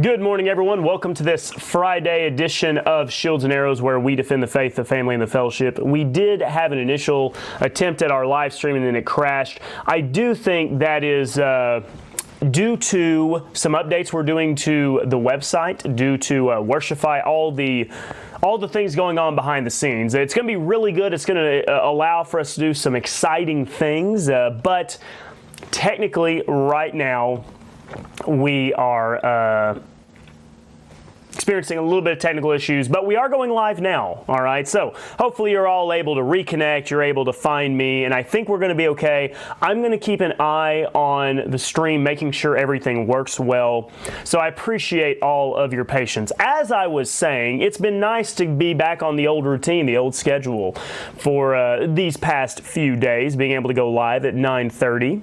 Good morning, everyone. Welcome to this Friday edition of Shields and Arrows, where we defend the faith, the family, and the fellowship. We did have an initial attempt at our live stream, and then it crashed. I do think that is due to some updates we're doing to the website, due to Worshipify, all the things going on behind the scenes. It's going to be really good. It's going to allow for us to do some exciting things, but technically right now we are experiencing a little bit of technical issues, but we are going live now, all right? So hopefully you're all able to reconnect, you're able to find me, and I think we're going to be okay. I'm going to keep an eye on the stream, making sure everything works well. So I appreciate all of your patience. As I was saying, it's been nice to be back on the old routine, the old schedule for these past few days, being able to go live at 9:30.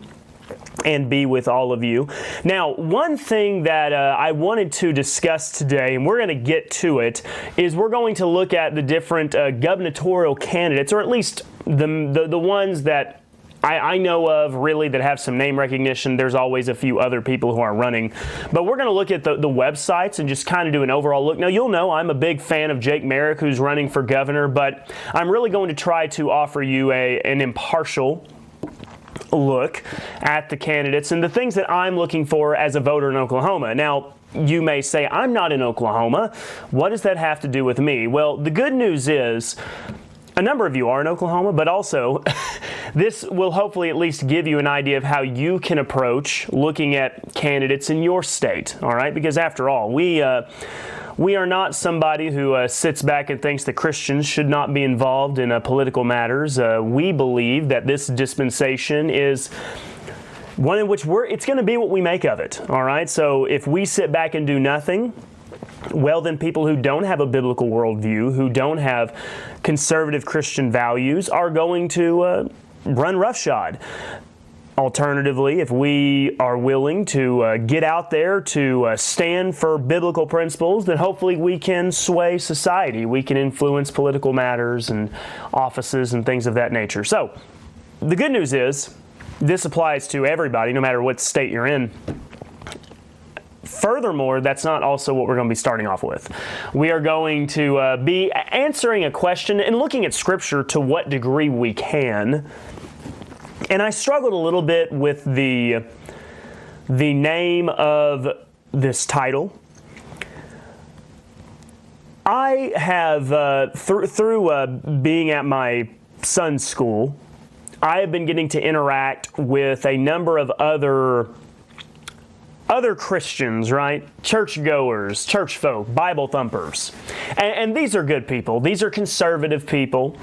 And be with all of you. Now, one thing that I wanted to discuss today, and we're going to get to it, is we're going to look at the different gubernatorial candidates, or at least the ones that I know of really that have some name recognition. There's always a few other people who are running. But we're going to look at the websites and just kind of do an overall look. Now, you'll know I'm a big fan of Jake Merrick, who's running for governor, but I'm really going to try to offer you an impartial look at the candidates and the things that I'm looking for as a voter in Oklahoma. Now, you may say, I'm not in Oklahoma. What does that have to do with me? Well, the good news is a number of you are in Oklahoma, but also this will hopefully at least give you an idea of how you can approach looking at candidates in your state, all right? Because after all, we are not somebody who sits back and thinks that Christians should not be involved in political matters. We believe that this dispensation is one in which it's going to be what we make of it, all right? So if we sit back and do nothing, well, then people who don't have a biblical worldview, who don't have conservative Christian values, are going to run roughshod. Alternatively, if we are willing to get out there to stand for biblical principles, then hopefully we can sway society. We can influence political matters and offices and things of that nature. So the good news is this applies to everybody, no matter what state you're in. Furthermore, that's not also what we're going to be starting off with. We are going to be answering a question and looking at Scripture to what degree we can. And I struggled a little bit with the name of this title. I have, through being at my son's school, I have been getting to interact with a number of other Christians, right? Churchgoers, church folk, Bible thumpers. And these are good people. These are conservative people.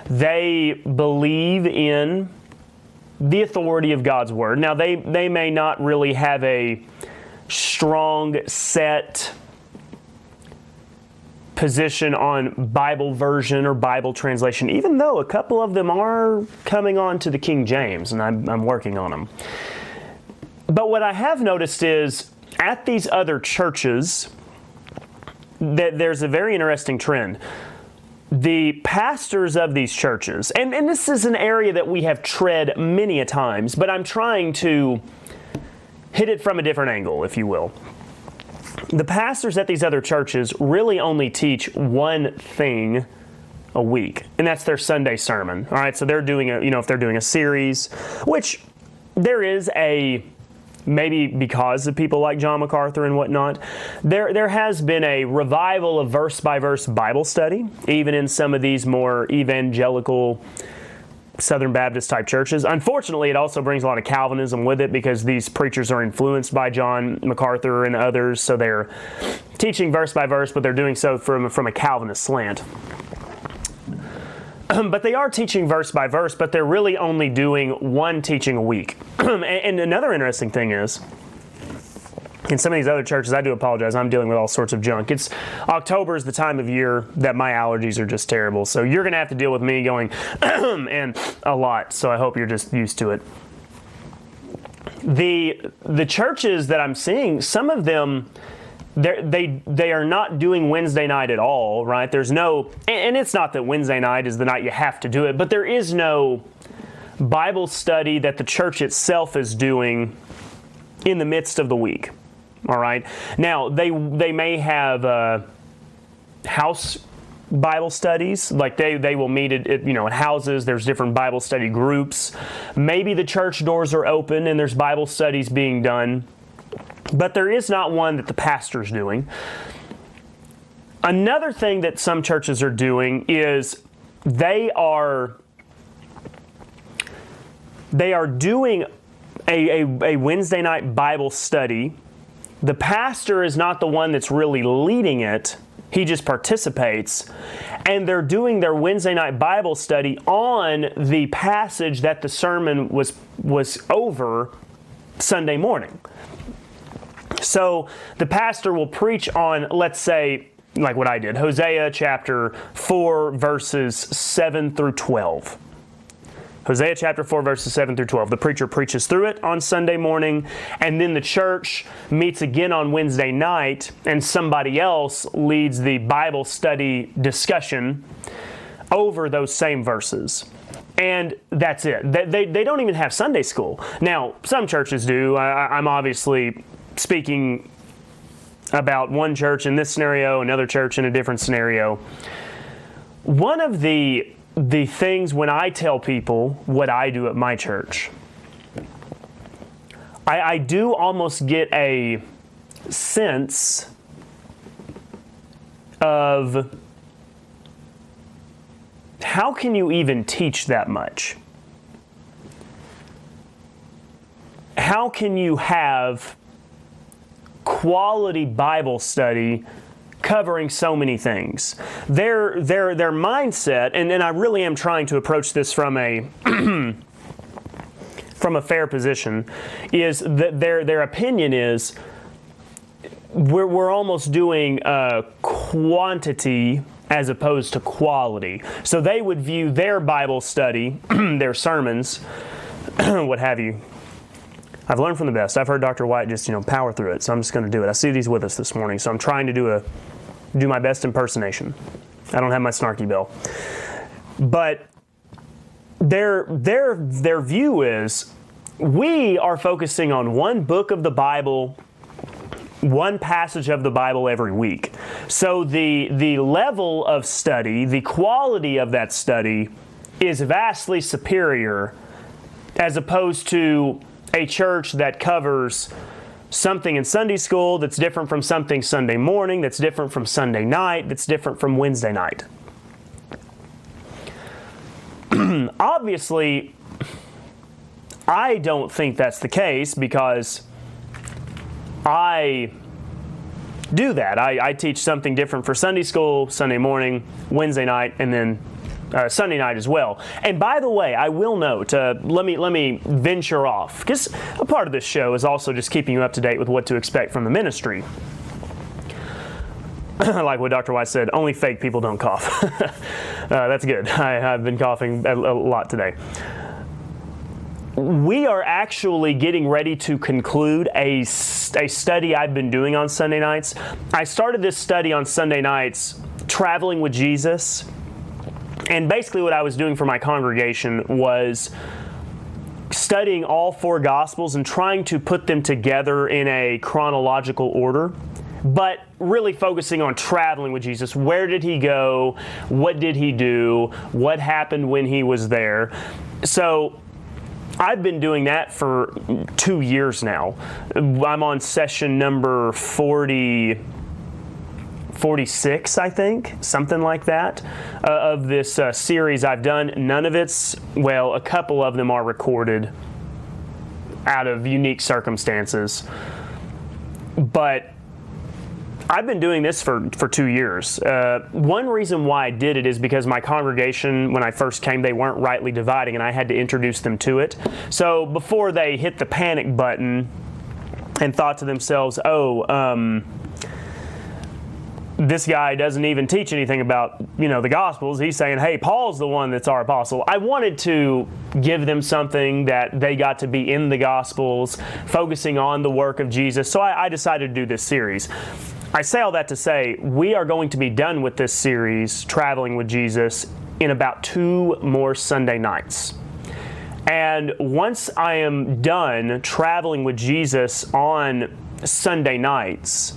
They believe in the authority of God's Word. Now, they may not really have a strong set position on Bible version or Bible translation, even though a couple of them are coming on to the King James, and I'm working on them. But what I have noticed is at these other churches that there's a very interesting trend. The pastors of these churches, and this is an area that we have tread many a times, but I'm trying to hit it from a different angle, if you will. The pastors at these other churches really only teach one thing a week, and that's their Sunday sermon. All right, so they're doing if they're doing a series, which there is a maybe because of people like John MacArthur and whatnot, there has been a revival of verse-by-verse Bible study, even in some of these more evangelical Southern Baptist type churches. Unfortunately, it also brings a lot of Calvinism with it because these preachers are influenced by John MacArthur and others, so they're teaching verse by verse, but they're doing so from a Calvinist slant. But they are teaching verse by verse, but they're really only doing one teaching a week. And another interesting thing is, in some of these other churches, I do apologize, I'm dealing with all sorts of junk. October is the time of year that my allergies are just terrible. So you're going to have to deal with me going and a lot. So I hope you're just used to it. The churches that I'm seeing, some of them, they are not doing Wednesday night at all, right? There's no, and it's not that Wednesday night is the night you have to do it, but there is no Bible study that the church itself is doing in the midst of the week. All right. Now they may have house Bible studies, like they will meet at houses. There's different Bible study groups. Maybe the church doors are open and there's Bible studies being done, but there is not one that the pastor's doing. Another thing that some churches are doing is they are doing a Wednesday night Bible study. The pastor is not the one that's really leading it. He just participates. And they're doing their Wednesday night Bible study on the passage that the sermon was over Sunday morning. So the pastor will preach on, let's say, like what I did, Hosea chapter 4, verses 7 through 12. Hosea chapter 4, verses 7 through 12. The preacher preaches through it on Sunday morning, and then the church meets again on Wednesday night, and somebody else leads the Bible study discussion over those same verses. And that's it. They don't even have Sunday school. Now, some churches do. I'm obviously speaking about one church in this scenario, another church in a different scenario. One of the things when I tell people what I do at my church, I do almost get a sense of how can you even teach that much? How can you have quality Bible study covering so many things? Their mindset, and I really am trying to approach this from a from a fair position, is that their opinion is we're almost doing quantity as opposed to quality. So they would view their Bible study, their sermons, what have you. I've learned from the best. I've heard Dr. White just power through it, so I'm just going to do it. I see he's with us this morning, so I'm trying to do my best impersonation. I don't have my snarky bell. But their view is we are focusing on one book of the Bible, one passage of the Bible every week. So the level of study, the quality of that study is vastly superior as opposed to a church that covers something in Sunday school that's different from something Sunday morning, that's different from Sunday night, that's different from Wednesday night. Obviously, I don't think that's the case because I do that. I teach something different for Sunday school, Sunday morning, Wednesday night, and then Sunday night as well. And by the way, I will note, let me venture off, because a part of this show is also just keeping you up to date with what to expect from the ministry. Like what Dr. White said, only fake people don't cough. That's good. I've been coughing a lot today. We are actually getting ready to conclude a study I've been doing on Sunday nights. I started this study on Sunday nights, Traveling with Jesus. And basically what I was doing for my congregation was studying all four Gospels and trying to put them together in a chronological order, but really focusing on traveling with Jesus. Where did he go? What did he do? What happened when he was there? So I've been doing that for 2 years now. I'm on session number 46, I think, something like that, of this series I've done. None of it's, well, a couple of them are recorded out of unique circumstances. But I've been doing this for 2 years. One reason why I did it is because my congregation, when I first came, they weren't rightly dividing, and I had to introduce them to it. So before they hit the panic button and thought to themselves, this guy doesn't even teach anything about, the Gospels. He's saying, hey, Paul's the one that's our apostle. I wanted to give them something that they got to be in the Gospels, focusing on the work of Jesus. So I decided to do this series. I say all that to say, we are going to be done with this series, Traveling with Jesus, in about 2 more Sunday nights. And once I am done traveling with Jesus on Sunday nights,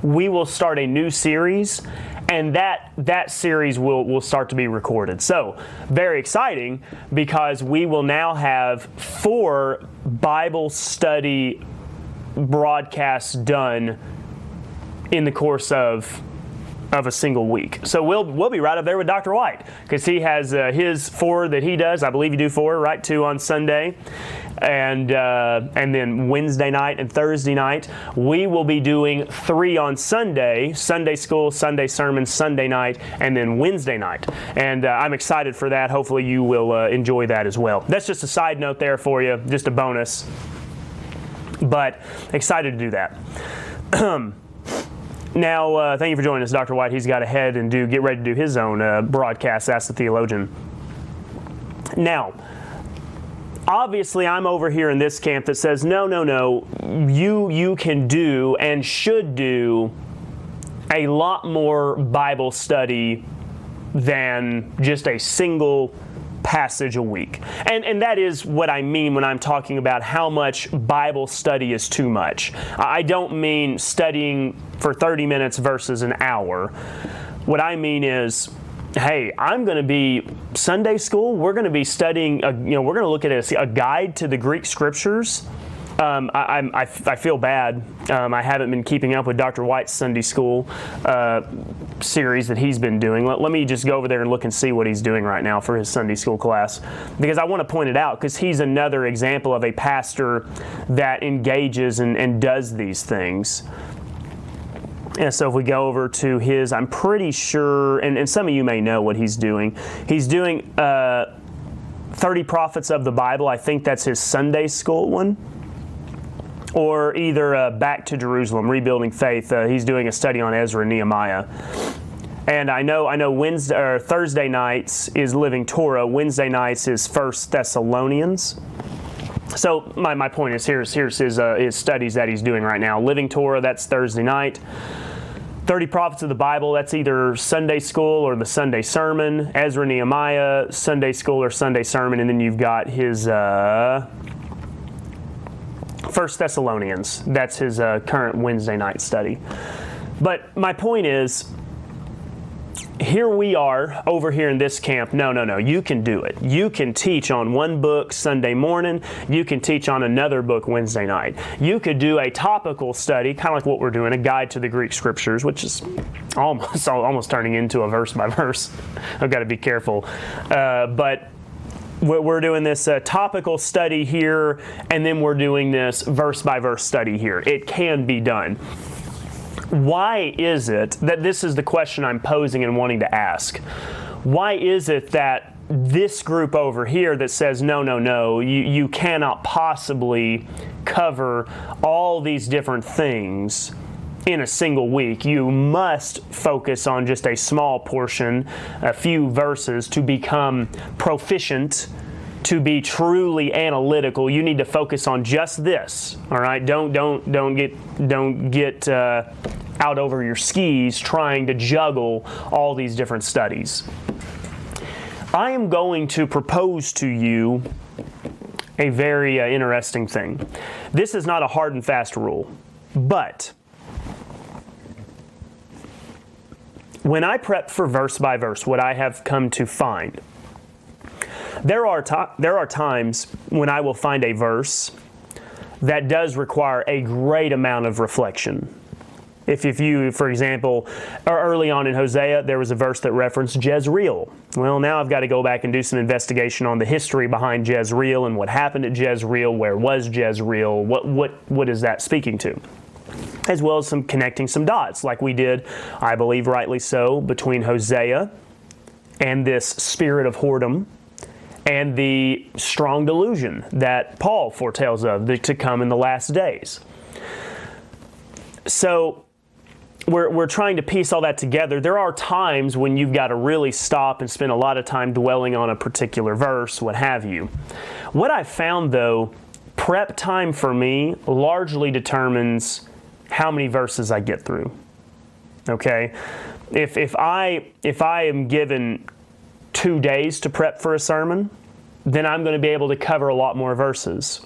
we will start a new series, and that series will start to be recorded. So, very exciting, because we will now have 4 Bible study broadcasts done in the course of a single week. So we'll be right up there with Dr. White, because he has his 4 that he does. I believe you do 4, right? 2 on Sunday, and then Wednesday night and Thursday night. We will be doing 3 on Sunday: Sunday school, Sunday sermon, Sunday night, and then Wednesday night. And I'm excited for that. Hopefully you will enjoy that as well. That's just a side note there for you, just a bonus. But excited to do that. Now, thank you for joining us, Dr. White. He's got to head and get ready to do his own broadcast, Ask the Theologian. Now, obviously, I'm over here in this camp that says, no, you can do and should do a lot more Bible study than just a single passage a week. And that is what I mean when I'm talking about how much Bible study is too much. I don't mean studying for 30 minutes versus an hour. What I mean is, hey, I'm going to be Sunday school. We're going to be studying, we're going to look at a guide to the Greek scriptures. I feel bad. I haven't been keeping up with Dr. White's Sunday school series that he's been doing. Let me just go over there and look and see what he's doing right now for his Sunday school class, because I want to point it out, because he's another example of a pastor that engages and does these things. And so if we go over to his, I'm pretty sure, and some of you may know what he's doing. He's doing 30 Prophets of the Bible. I think that's his Sunday school one. Or either Back to Jerusalem, Rebuilding Faith. He's doing a study on Ezra and Nehemiah. And I know Wednesday or Thursday nights is Living Torah. Wednesday nights is 1 Thessalonians. So my point is, here's his studies that he's doing right now. Living Torah, that's Thursday night. 30 Prophets of the Bible, that's either Sunday school or the Sunday sermon. Ezra, Nehemiah, Sunday school or Sunday sermon. And then you've got his 1 Thessalonians. That's his current Wednesday night study. But my point is, here we are over here in this camp. No, you can do it. You can teach on one book Sunday morning. You can teach on another book Wednesday night. You could do a topical study, kind of like what we're doing, a guide to the Greek scriptures, which is almost turning into a verse by verse. I've got to be careful. But we're doing this topical study here, and then we're doing this verse by verse study here. It can be done. Why is it that this is the question I'm posing and wanting to ask? Why is it that this group over here that says, no, you cannot possibly cover all these different things in a single week? You must focus on just a small portion, a few verses, to become proficient, to be truly analytical. You need to focus on just this. All right, don't get out over your skis trying to juggle all these different studies. I am going to propose to you a very interesting thing. This is not a hard and fast rule, but when I prep for verse by verse, what I have come to find, There are times when I will find a verse that does require a great amount of reflection. If you, for example, early on in Hosea, there was a verse that referenced Jezreel. Well, now I've got to go back and do some investigation on the history behind Jezreel and what happened at Jezreel. Where was Jezreel? What is that speaking to? As well as connecting some dots, like we did, I believe rightly so, between Hosea and this spirit of whoredom and the strong delusion that Paul foretells of to come in the last days. So we're trying to piece all that together. There are times when you've got to really stop and spend a lot of time dwelling on a particular verse, what have you. What I found, though, prep time for me largely determines how many verses I get through. Okay? If I am given 2 days to prep for a sermon, then I'm going to be able to cover a lot more verses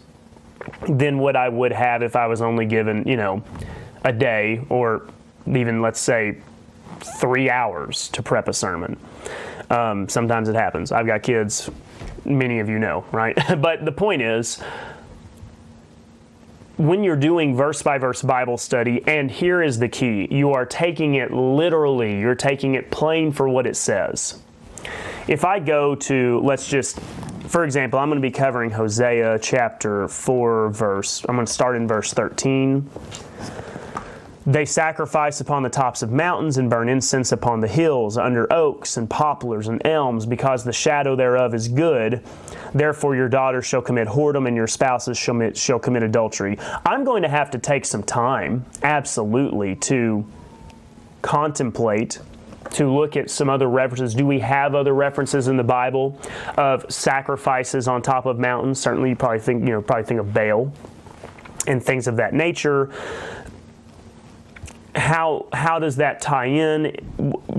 than what I would have if I was only given, a day, or even, let's say, 3 hours to prep a sermon. Sometimes it happens. I've got kids, many of you know, right? But the point is, when you're doing verse-by-verse Bible study, and here is the key, you are taking it literally, you're taking it plain for what it says. If I go to, for example, I'm going to be covering Hosea chapter 4 I'm going to start in verse 13. They sacrifice upon the tops of mountains and burn incense upon the hills, under oaks and poplars and elms, because the shadow thereof is good. Therefore your daughters shall commit whoredom, and your spouses shall commit adultery. I'm going to have to take some time, absolutely, to contemplate, to look at some other references. Do we have other references in the Bible of sacrifices on top of mountains? Certainly, you probably think of Baal and things of that nature. How does that tie in?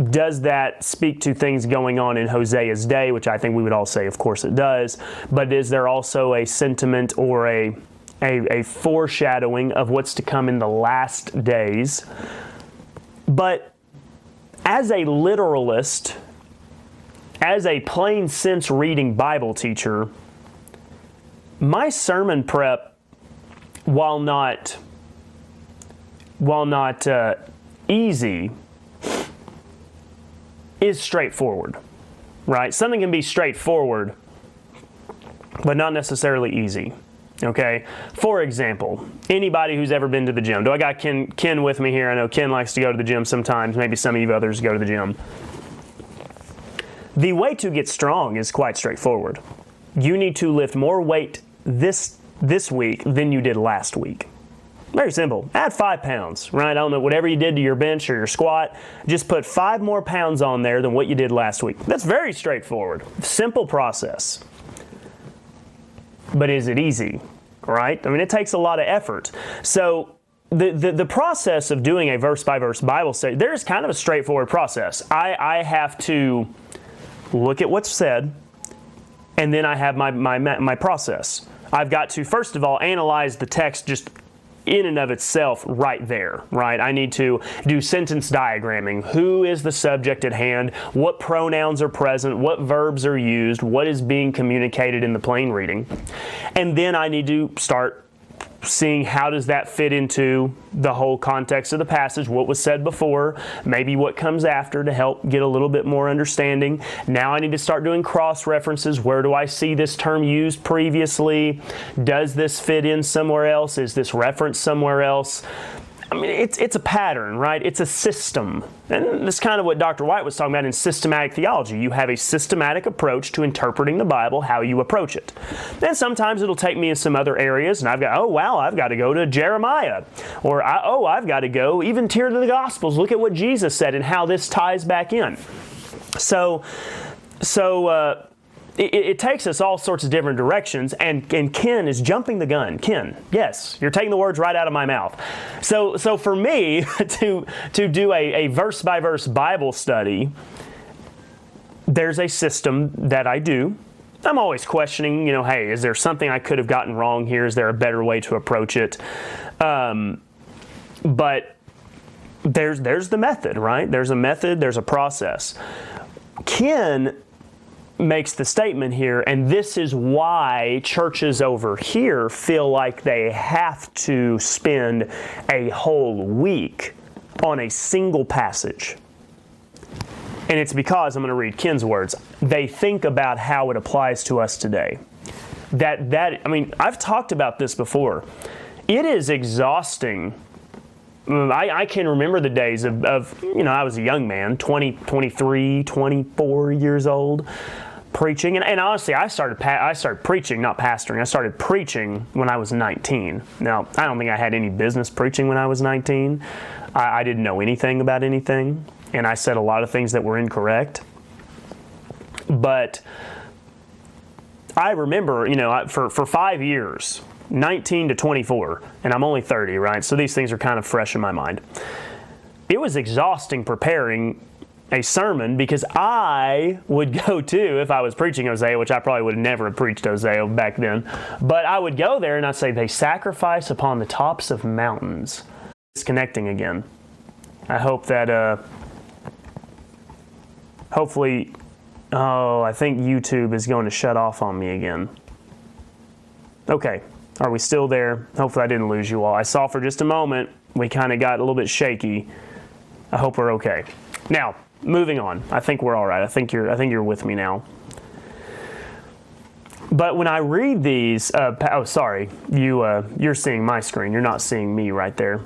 Does that speak to things going on in Hosea's day, which I think we would all say, of course it does. But is there also a sentiment or a foreshadowing of what's to come in the last days? But as a literalist, as a plain sense reading Bible teacher, my sermon prep, while not easy, is straightforward, right? Something can be straightforward, but not necessarily easy, okay? For example, anybody who's ever been to the gym. Do I got Ken with me here? I know Ken likes to go to the gym sometimes. Maybe some of you others go to the gym. The way to get strong is quite straightforward. You need to lift more weight this week than you did last week. Very simple. Add 5 pounds, right? I don't know, whatever you did to your bench or your squat, just put 5 more pounds on there than what you did last week. That's very straightforward. Simple process. But is it easy, right? I mean, it takes a lot of effort. So the process of doing a verse-by-verse Bible study, there's kind of a straightforward process. I have to look at what's said, and then I have my process. I've got to, first of all, analyze the text just in and of itself right there, right? I need to do sentence diagramming. Who is the subject at hand? What pronouns are present? What verbs are used? What is being communicated in the plain reading? And then I need to start seeing how does that fit into the whole context of the passage, what was said before, maybe what comes after to help get a little bit more understanding. Now I need to start doing cross-references. Where do I see this term used previously? Does this fit in somewhere else? Is this referenced somewhere else? I mean, it's a pattern, right? It's a system. And that's kind of what Dr. White was talking about in systematic theology. You have a systematic approach to interpreting the Bible, how you approach it. And sometimes it'll take me in some other areas, and I've got to go to Jeremiah. Or, I've got to go even to the Gospels. Look at what Jesus said and how this ties back in. So it takes us all sorts of different directions, and Ken is jumping the gun. Ken, yes, you're taking the words right out of my mouth. So for me to do a verse-by-verse Bible study, there's a system that I do. I'm always questioning, hey, is there something I could have gotten wrong here? Is there a better way to approach it? But there's the method, right? There's a method, there's a process. Ken makes the statement here, and this is why churches over here feel like they have to spend a whole week on a single passage. And it's because, I'm going to read Ken's words, they think about how it applies to us today. I've talked about this before. It is exhausting. I can remember the days of I was a young man, 23, 24 years old, preaching. And honestly, I started preaching, not pastoring. I started preaching when I was 19. Now, I don't think I had any business preaching when I was 19. I didn't know anything about anything, and I said a lot of things that were incorrect. But I remember, for 5 years, 19 to 24, and I'm only 30, right? So these things are kind of fresh in my mind. It was exhausting preparing a sermon because I would go to, if I was preaching Hosea, which I probably would never have preached Hosea back then, but I would go there and I'd say, they sacrifice upon the tops of mountains. Disconnecting again. I hope that, hopefully, I think YouTube is going to shut off on me again. Okay. Are we still there? Hopefully I didn't lose you all. I saw for just a moment we kind of got a little bit shaky. I hope we're okay. Now, moving on. I think we're all right. I think you're with me now. But when I read these, sorry, you're seeing my screen. You're not seeing me right there,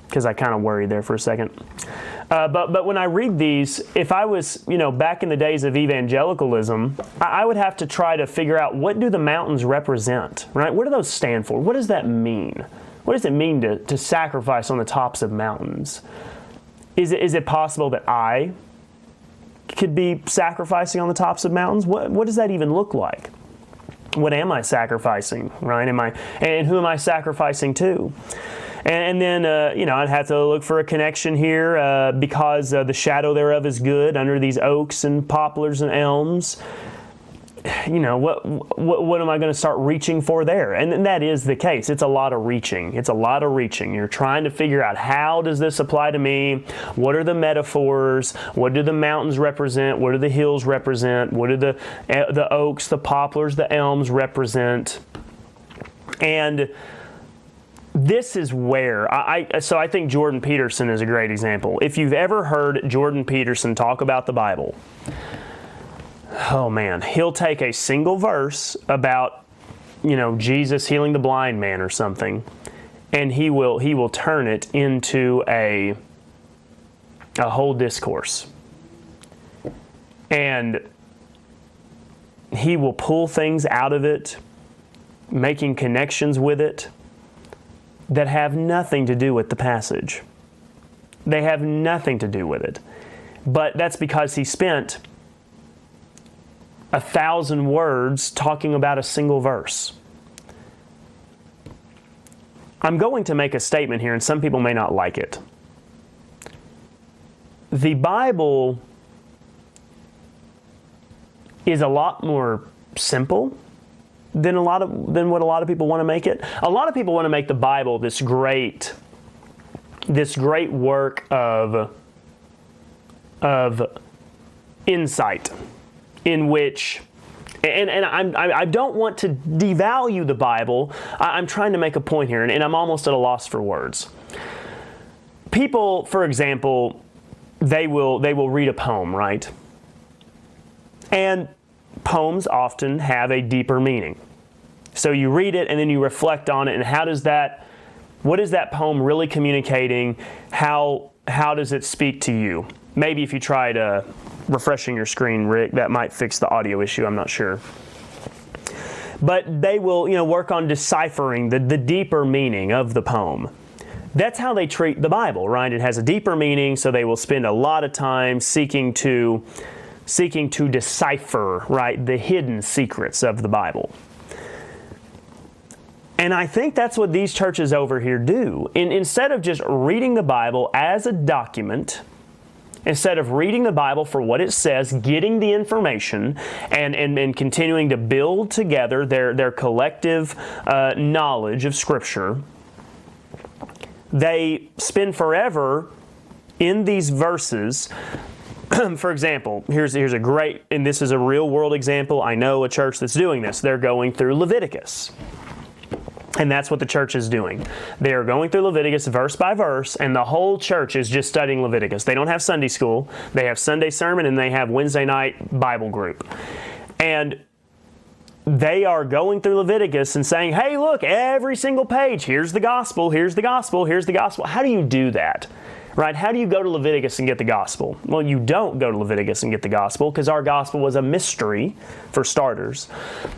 because I kind of worried there for a second. But when I read these, if I was, back in the days of evangelicalism, I would have to try to figure out, what do the mountains represent, right? What do those stand for? What does that mean? What does it mean to sacrifice on the tops of mountains? Is it possible that I could be sacrificing on the tops of mountains? What does that even look like? What am I sacrificing, right? And who am I sacrificing to? And then, I'd have to look for a connection here because the shadow thereof is good under these oaks and poplars and elms. What am I going to start reaching for there? And that is the case. It's a lot of reaching. You're trying to figure out, how does this apply to me? What are the metaphors? What do the mountains represent? What do the hills represent? What do the oaks, the poplars, the elms represent? And this is where I think Jordan Peterson is a great example. If you've ever heard Jordan Peterson talk about the Bible, oh man, he'll take a single verse about, Jesus healing the blind man or something, and he will turn it into a whole discourse. And he will pull things out of it, making connections with it that have nothing to do with the passage. They have nothing to do with it. But that's because he spent 1,000 words talking about a single verse. I'm going to make a statement here, and some people may not like it. The Bible is a lot more simple than what a lot of people want to make it. A lot of people want to make the Bible this great work of insight, in which, and I don't want to devalue the Bible. I'm trying to make a point here, and I'm almost at a loss for words. People, for example, they will read a poem, right? And poems often have a deeper meaning. So you read it and then you reflect on it, and what is that poem really communicating? How does it speak to you? Maybe if you tried refreshing your screen, Rick, that might fix the audio issue, I'm not sure. But they will, work on deciphering the deeper meaning of the poem. That's how they treat the Bible, right? It has a deeper meaning, so they will spend a lot of time seeking to decipher, right, the hidden secrets of the Bible. And I think that's what these churches over here do. Instead of just reading the Bible as a document, instead of reading the Bible for what it says, getting the information, and continuing to build together their collective knowledge of Scripture, they spend forever in these verses For example, here's a great, and this is a real world example. I know a church that's doing this. They're going through Leviticus. And that's what the church is doing. They are going through Leviticus verse by verse, and the whole church is just studying Leviticus. They don't have Sunday school. They have Sunday sermon, and they have Wednesday night Bible group. And they are going through Leviticus and saying, hey, look, every single page, here's the gospel, here's the gospel, here's the gospel. How do you do that? Right? How do you go to Leviticus and get the gospel? Well, you don't go to Leviticus and get the gospel because our gospel was a mystery, for starters.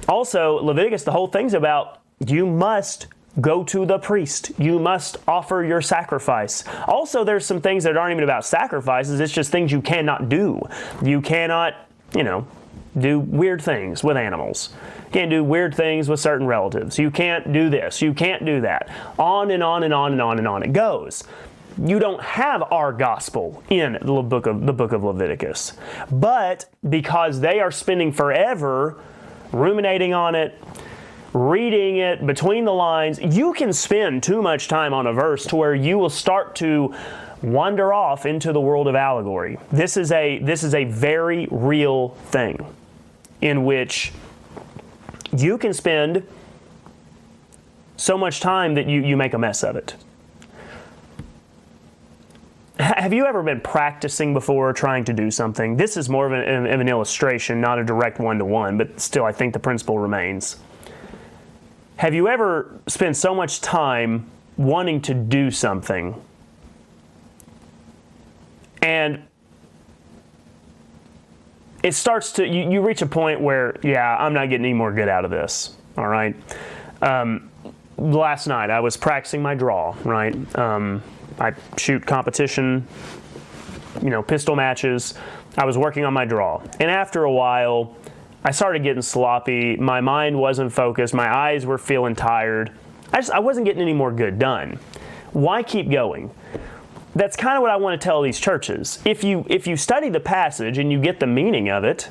Also, Leviticus, the whole thing's about you must go to the priest. You must offer your sacrifice. Also, there's some things that aren't even about sacrifices. It's just things you cannot do. You cannot, do weird things with animals. You can't do weird things with certain relatives. You can't do this. You can't do that. On and on and on and on and on it goes. You don't have our gospel in the book of Leviticus. But because they are spending forever ruminating on it, reading it between the lines, you can spend too much time on a verse to where you will start to wander off into the world of allegory. This is a very real thing in which you can spend so much time that you make a mess of it. Have you ever been practicing before trying to do something? This is more of an illustration, not a direct one-to-one, but still I think the principle remains. Have you ever spent so much time wanting to do something and it starts to, you reach a point where, yeah, I'm not getting any more good out of this, all right? Last night I was practicing my draw, right? I shoot competition, pistol matches. I was working on my draw. And after a while, I started getting sloppy. My mind wasn't focused. My eyes were feeling tired. I wasn't getting any more good done. Why keep going? That's kind of what I want to tell these churches. If you study the passage and you get the meaning of it,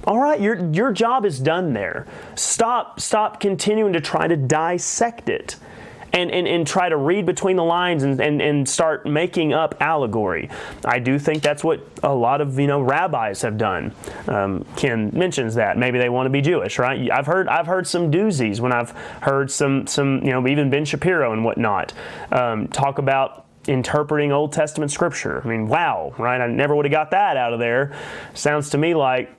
all right, your job is done there. Stop continuing to try to dissect it. And try to read between the lines and start making up allegory. I do think that's what a lot of rabbis have done. Ken mentions that maybe they want to be Jewish, right? I've heard some doozies when I've heard some even Ben Shapiro and whatnot talk about interpreting Old Testament scripture. I mean, wow, right? I never would have got that out of there. Sounds to me like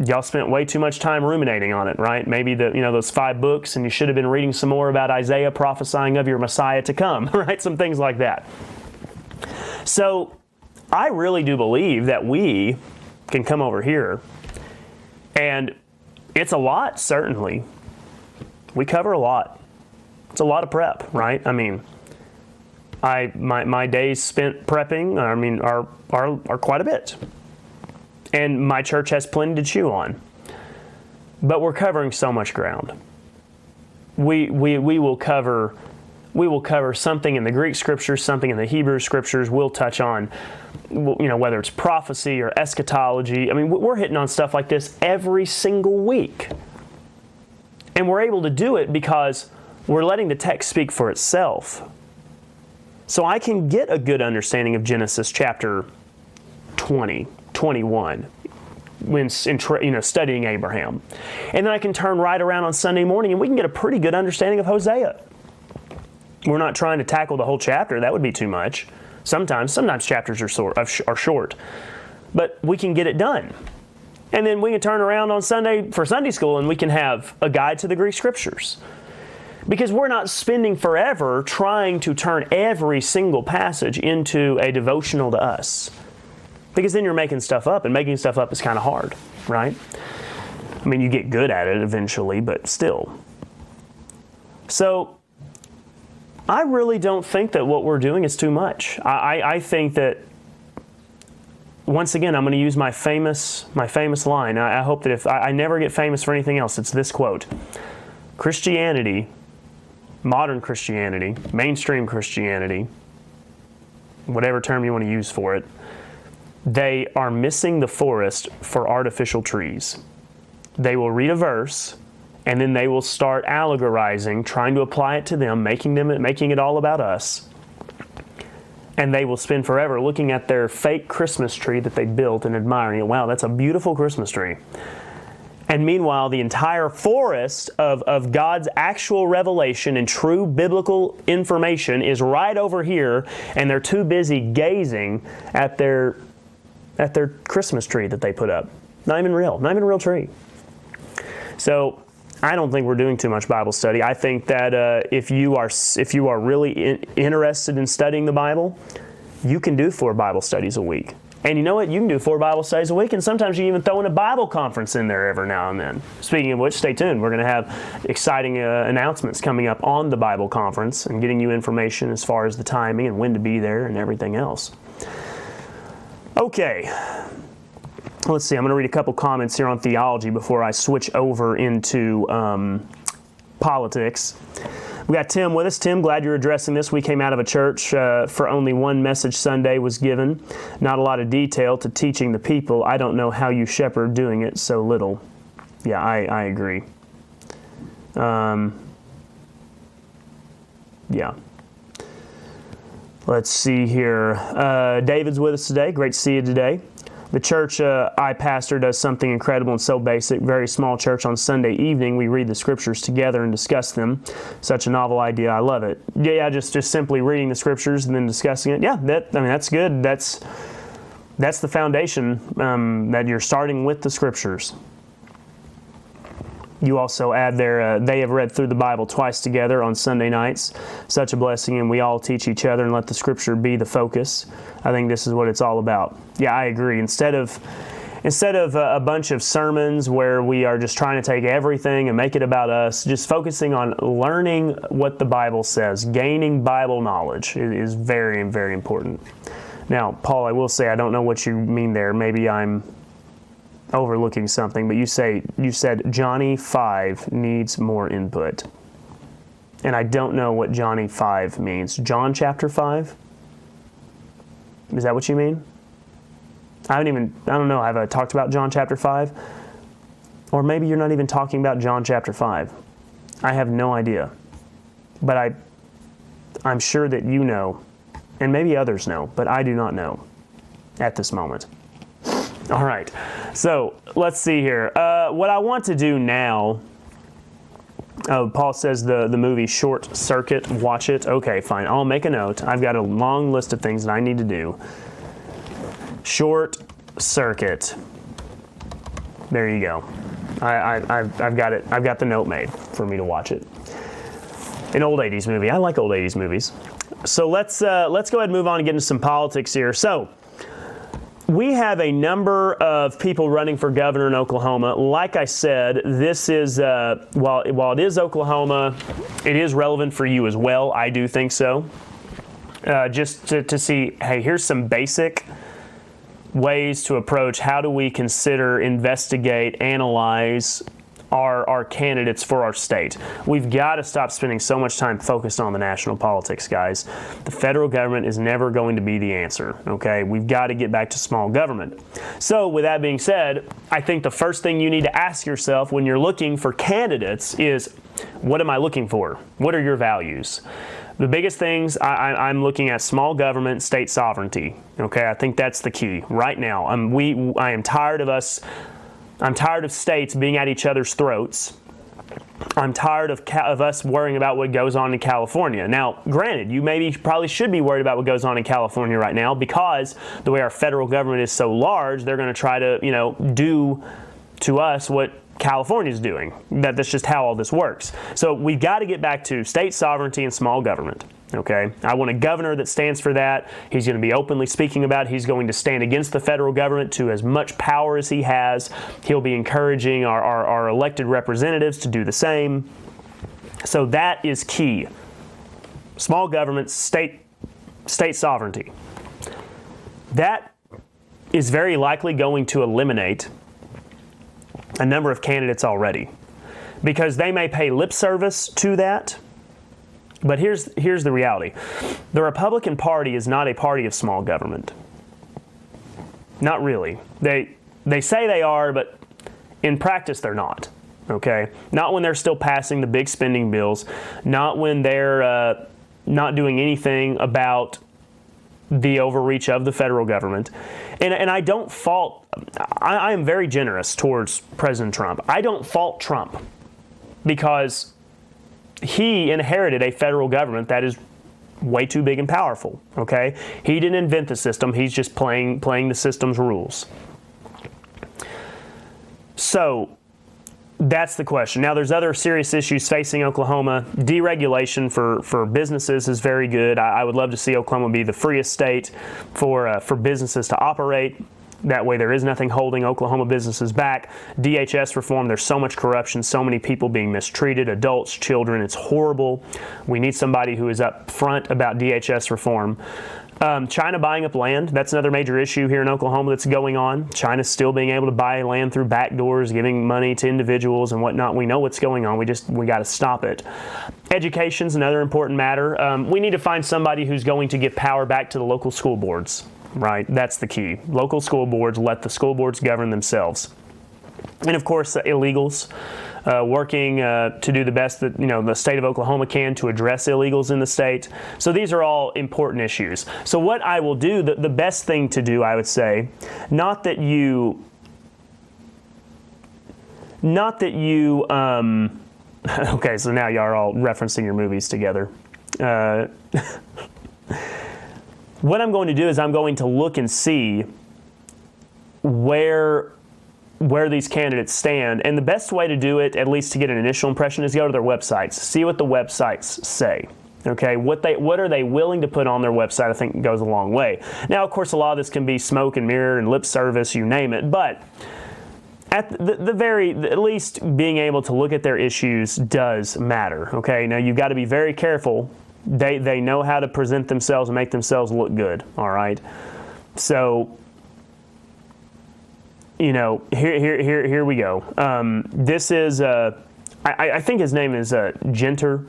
y'all spent way too much time ruminating on it, right? Maybe those 5 books, and you should have been reading some more about Isaiah prophesying of your Messiah to come, right? Some things like that. So I really do believe that we can come over here, and it's a lot, certainly. We cover a lot. It's a lot of prep, right? I mean, my days spent prepping, are quite a bit. And my church has plenty to chew on. But we're covering so much ground. We will cover something in the Greek scriptures, something in the Hebrew scriptures. We'll touch on, whether it's prophecy or eschatology. I mean, we're hitting on stuff like this every single week. And we're able to do it because we're letting the text speak for itself. So I can get a good understanding of Genesis chapter 20. 21 when studying Abraham. And then I can turn right around on Sunday morning and we can get a pretty good understanding of Hosea. We're not trying to tackle the whole chapter. That would be too much. Sometimes chapters are short. But we can get it done. And then we can turn around on Sunday for Sunday school and we can have a guide to the Greek scriptures. Because we're not spending forever trying to turn every single passage into a devotional to us. Because then you're making stuff up, and making stuff up is kind of hard, right? I mean, you get good at it eventually, but still. So, I really don't think that what we're doing is too much. I think that, once again, I'm going to use my famous line. I hope that if I never get famous for anything else, it's this quote. Christianity, modern Christianity, mainstream Christianity, whatever term you want to use for it, they are missing the forest for artificial trees. They will read a verse, and then they will start allegorizing, trying to apply it to them, making it all about us. And they will spend forever looking at their fake Christmas tree that they built and admiring it. Wow, that's a beautiful Christmas tree. And meanwhile, the entire forest of God's actual revelation and true biblical information is right over here, and they're too busy gazing at their Christmas tree that they put up. Not even a real tree. So I don't think we're doing too much Bible study. I think that if you are really interested in studying the Bible, you can do 4 Bible studies a week. And you know what? You can do 4 Bible studies a week, and sometimes you even throw in a Bible conference in there every now and then. Speaking of which, stay tuned. We're going to have exciting announcements coming up on the Bible conference and getting you information as far as the timing and when to be there and everything else. Okay. Let's see. I'm going to read a couple comments here on theology before I switch over into politics. We got Tim with us. Tim, glad you're addressing this. We came out of a church for only one message Sunday was given. Not a lot of detail to teaching the people. I don't know how you shepherd doing it so little. Yeah, I agree. Yeah. Let's see here. David's with us today. Great to see you today. The church I pastor does something incredible and so basic. Very small church. On Sunday evening, we read the scriptures together and discuss them. Such a novel idea. I love it. Yeah, just simply reading the scriptures and then discussing it. Yeah, that's good. That's the foundation, that you're starting with the scriptures. You also add there, they have read through the Bible twice together on Sunday nights. Such a blessing, and we all teach each other and let the Scripture be the focus. I think this is what it's all about. Yeah, I agree. Instead of a bunch of sermons where we are just trying to take everything and make it about us, just focusing on learning what the Bible says, gaining Bible knowledge is very, very important. Now, Paul, I will say I don't know what you mean there. Maybe I'm overlooking something, but you said Johnny 5 needs more input. And I don't know what Johnny 5 means. John chapter 5? Is that what you mean? I don't know, have I talked about John chapter 5? Or maybe you're not even talking about John chapter 5. I have no idea. But I'm sure that you know, and maybe others know, but I do not know at this moment. All right, so let's see here. What I want to do now, Paul says the movie Short Circuit, watch it. Okay, fine, I'll make a note. I've got a long list of things that I need to do. Short Circuit. There you go. I've got it. I've got the note made for me to watch it. An old 80s movie. I like old 80s movies. So let's go ahead and move on and get into some politics here. So we have a number of people running for governor in Oklahoma. Like I said, this is, while it is Oklahoma, it is relevant for you as well. I do think so. Just to see, hey, here's some basic ways to approach how do we consider, investigate, analyze our candidates for our state. We've got to stop spending so much time focused on the national politics, guys. The federal government is never going to be the answer, okay? We've got to get back to small government. So with that being said, I think the first thing you need to ask yourself when you're looking for candidates is, what am I looking for? What are your values? The biggest things, I'm looking at small government, state sovereignty, okay? I think that's the key right now. I am tired of states being at each other's throats. I'm tired of us worrying about what goes on in California. Now, granted, you probably should be worried about what goes on in California right now because the way our federal government is so large, they're going to try to, do to us what California's doing. That's just how all this works. So we've got to get back to state sovereignty and small government. Okay, I want a governor that stands for that. He's going to be openly speaking about it. He's going to stand against the federal government to as much power as he has. He'll be encouraging our elected representatives to do the same. So that is key. Small government, state sovereignty. That is very likely going to eliminate a number of candidates already because they may pay lip service to that. But here's the reality. The Republican Party is not a party of small government. Not really. They say they are, but in practice they're not. Okay? Not when they're still passing the big spending bills. Not when they're not doing anything about the overreach of the federal government. And I don't fault, I am very generous towards President Trump. I don't fault Trump because he inherited a federal government that is way too big and powerful, okay? He didn't invent the system. He's just playing the system's rules. So that's the question. Now, there's other serious issues facing Oklahoma. Deregulation for businesses is very good. I would love to see Oklahoma be the freest state for businesses to operate. That way there is nothing holding Oklahoma businesses back. DHS reform, there's so much corruption, so many people being mistreated, adults, children, it's horrible. We need somebody who is up front about DHS reform. China buying up land, that's another major issue here in Oklahoma that's going on. China's still being able to buy land through back doors, giving money to individuals and whatnot. We know what's going on. We got to stop it. Education's another important matter. We need to find somebody who's going to give power back to the local school boards. Right, that's the key. Local school boards, let the school boards govern themselves. And of course, illegals, working to do the best that the state of Oklahoma can to address illegals in the state. So these are all important issues. So what I will do, the best thing to do, I would say, not that you, okay, so now y'all are all referencing your movies together. What I'm going to do is I'm going to look and see where these candidates stand. And the best way to do it, at least to get an initial impression, is go to their websites. See what the websites say. Okay, what are they willing to put on their website, I think goes a long way. Now, of course, a lot of this can be smoke and mirror and lip service, you name it. But at at least being able to look at their issues does matter. Okay, now you've got to be very careful. They know how to present themselves and make themselves look good, all right? So, here we go. This is, I think his name is Genter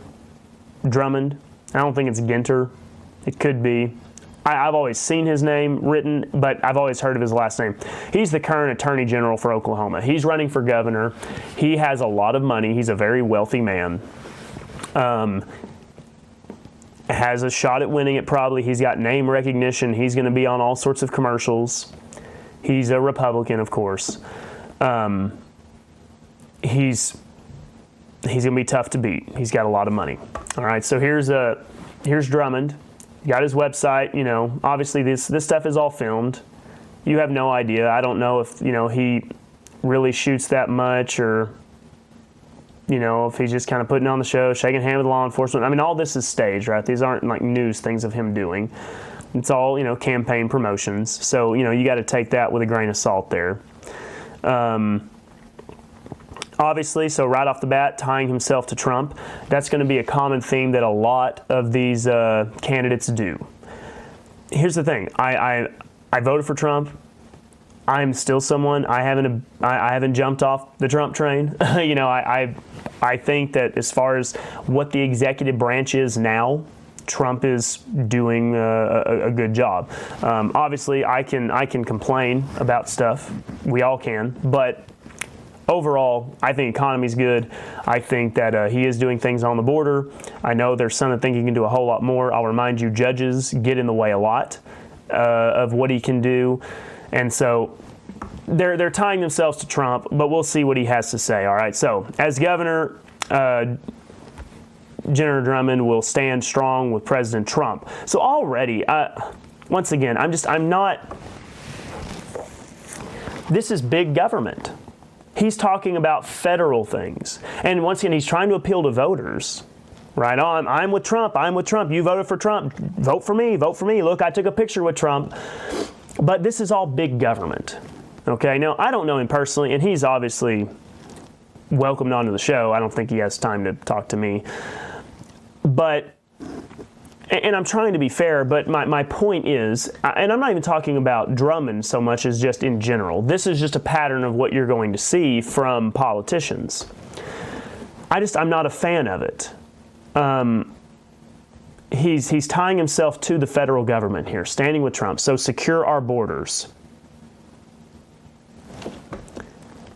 Drummond. I don't think it's Ginter. It could be. I've always seen his name written, but I've always heard of his last name. He's the current Attorney General for Oklahoma. He's running for governor. He has a lot of money. He's a very wealthy man. Has a shot at winning it probably. He's got name recognition. He's going to be on all sorts of commercials. He's a Republican, of course. He's going to be tough to beat. He's got a lot of money. All right, so here's Drummond. Got his website. Obviously this stuff is all filmed. You have no idea. I don't know if he really shoots that much, or if he's just kind of putting on the show, shaking hand with law enforcement. I mean, all this is staged, right? These aren't like news things of him doing. It's all, campaign promotions. So, you got to take that with a grain of salt there. Obviously, so right off the bat, tying himself to Trump, that's going to be a common theme that a lot of these candidates do. Here's the thing. I voted for Trump. I'm still someone, I haven't jumped off the Trump train. I think that as far as what the executive branch is now, Trump is doing a good job. Obviously, I can complain about stuff. We all can. But overall, I think the economy's good. I think that he is doing things on the border. I know there's some that think he can do a whole lot more. I'll remind you, judges get in the way a lot of what he can do. And so they're tying themselves to Trump, but we'll see what he has to say. All right. So as governor, Genter Drummond will stand strong with President Trump. So already, once again, I'm not. This is big government. He's talking about federal things, and once again, he's trying to appeal to voters. Right on. I'm with Trump. I'm with Trump. You voted for Trump. Vote for me. Vote for me. Look, I took a picture with Trump. But this is all big government. Okay, now I don't know him personally, and he's obviously welcomed onto the show. I don't think he has time to talk to me. But, and I'm trying to be fair, but my point is, and I'm not even talking about Drummond so much as just in general. This is just a pattern of what you're going to see from politicians. I'm not a fan of it. He's tying himself to the federal government here, standing with Trump. So secure our borders.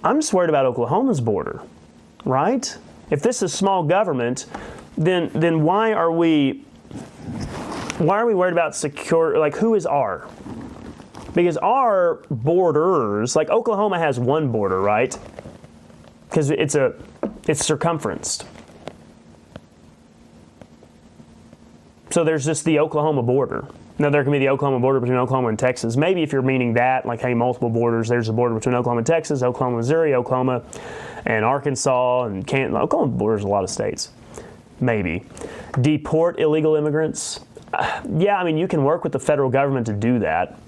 I'm just worried about Oklahoma's border, right? If this is small government, then why are we why are we worried about secure, like who is our? Because our borders, like Oklahoma has one border, right? Because it's circumferenced. So there's just the Oklahoma border. Now there can be the Oklahoma border between Oklahoma and Texas. Maybe if you're meaning that, like, hey, multiple borders, there's a border between Oklahoma and Texas, Oklahoma, Missouri, Oklahoma and Arkansas, and Canton. Oklahoma borders a lot of states. Maybe. Deport illegal immigrants. Yeah, I mean, you can work with the federal government to do that.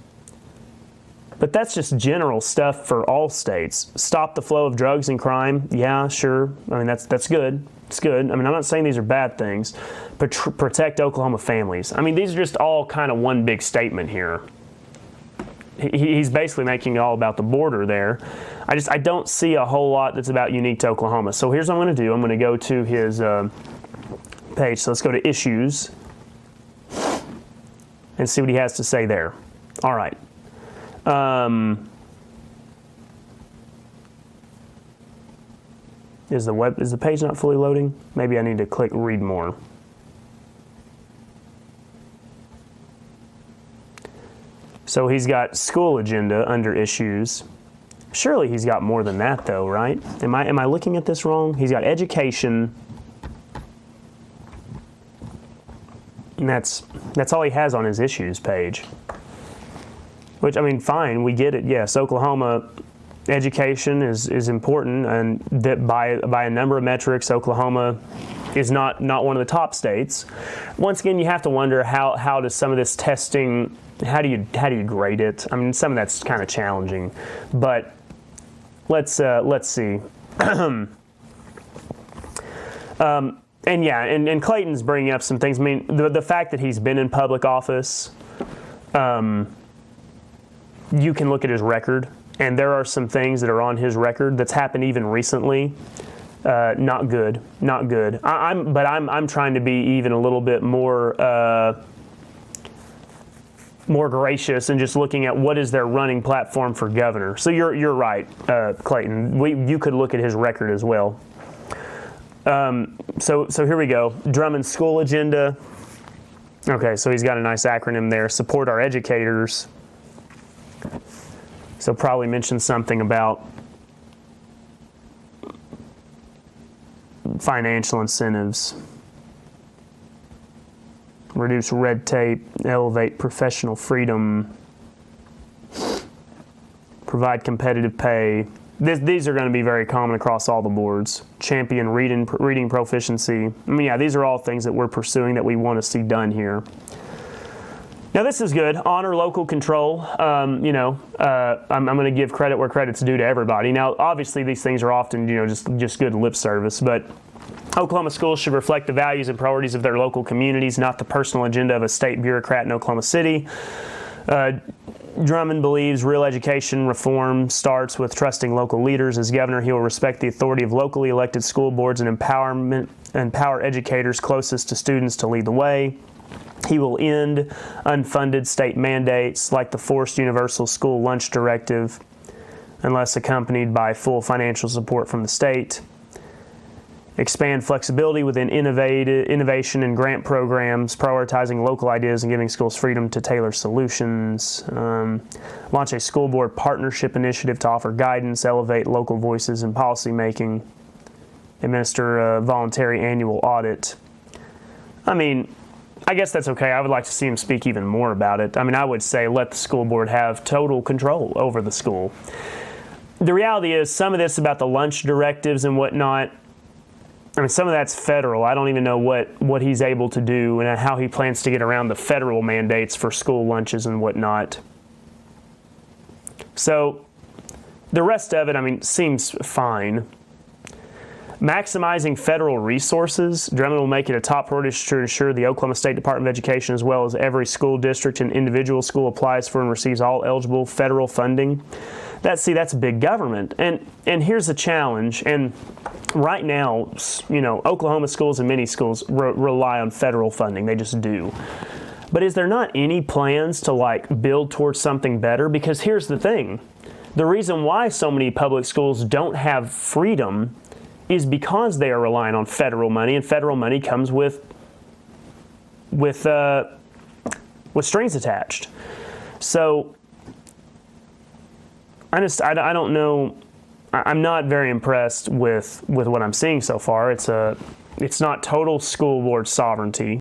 But that's just general stuff for all states. Stop the flow of drugs and crime. Yeah, sure. I mean, that's good. It's good. I mean, I'm not saying these are bad things. But protect Oklahoma families. I mean, these are just all kind of one big statement here. He's basically making it all about the border there. I don't see a whole lot that's about unique to Oklahoma. So here's what I'm going to do. I'm going to go to his page. So let's go to issues and see what he has to say there. All right. Is the page not fully loading? Maybe I need to click read more. So he's got school agenda under issues. Surely he's got more than that though, right? Am I looking at this wrong? He's got education. And that's all he has on his issues page. Which, I mean, fine, we get it. Yes, Oklahoma education is important, and that by a number of metrics, Oklahoma is not one of the top states. Once again, you have to wonder how does some of this testing, how do you grade it? I mean, some of that's kind of challenging, but let's see. And yeah, and Clayton's bringing up some things. I mean, the fact that he's been in public office, you can look at his record, and there are some things that are on his record that's happened even recently. Not good. I'm trying to be even a little bit more gracious and just looking at what is their running platform for governor. So you're right, Clayton. You could look at his record as well. So here we go. Drummond's school agenda. Okay, so he's got a nice acronym there. Support our educators. So probably mention something about financial incentives. Reduce red tape, elevate professional freedom, provide competitive pay. These are going to be very common across all the boards. Champion reading proficiency. I mean, yeah, these are all things that we're pursuing that we want to see done here. Now this is good. Honor local control. I'm going to give credit where credit's due to everybody. Now, obviously, these things are often, just good lip service, but Oklahoma schools should reflect the values and priorities of their local communities, not the personal agenda of a state bureaucrat in Oklahoma City. Drummond believes real education reform starts with trusting local leaders. As governor, he will respect the authority of locally elected school boards and empower educators closest to students to lead the way. He will end unfunded state mandates like the forced universal school lunch directive unless accompanied by full financial support from the state. Expand flexibility within innovation and grant programs, prioritizing local ideas and giving schools freedom to tailor solutions. Launch a school board partnership initiative to offer guidance, elevate local voices in policy making. Administer a voluntary annual audit. I mean, I guess that's okay. I would like to see him speak even more about it. I mean, I would say let the school board have total control over the school. The reality is some of this about the lunch directives and whatnot, I mean, some of that's federal. I don't even know what he's able to do and how he plans to get around the federal mandates for school lunches and whatnot. So the rest of it, I mean, seems fine. Maximizing federal resources. Drummond will make it a top priority to ensure the Oklahoma State Department of Education, as well as every school district and individual school, applies for and receives all eligible federal funding. That's big government. And here's the challenge. And right now, Oklahoma schools and many schools rely on federal funding. They just do. But is there not any plans to build towards something better? Because here's the thing. The reason why so many public schools don't have freedom is because they are relying on federal money, and federal money comes with with strings attached. So I don't know. I'm not very impressed with what I'm seeing so far. It's not total school board sovereignty.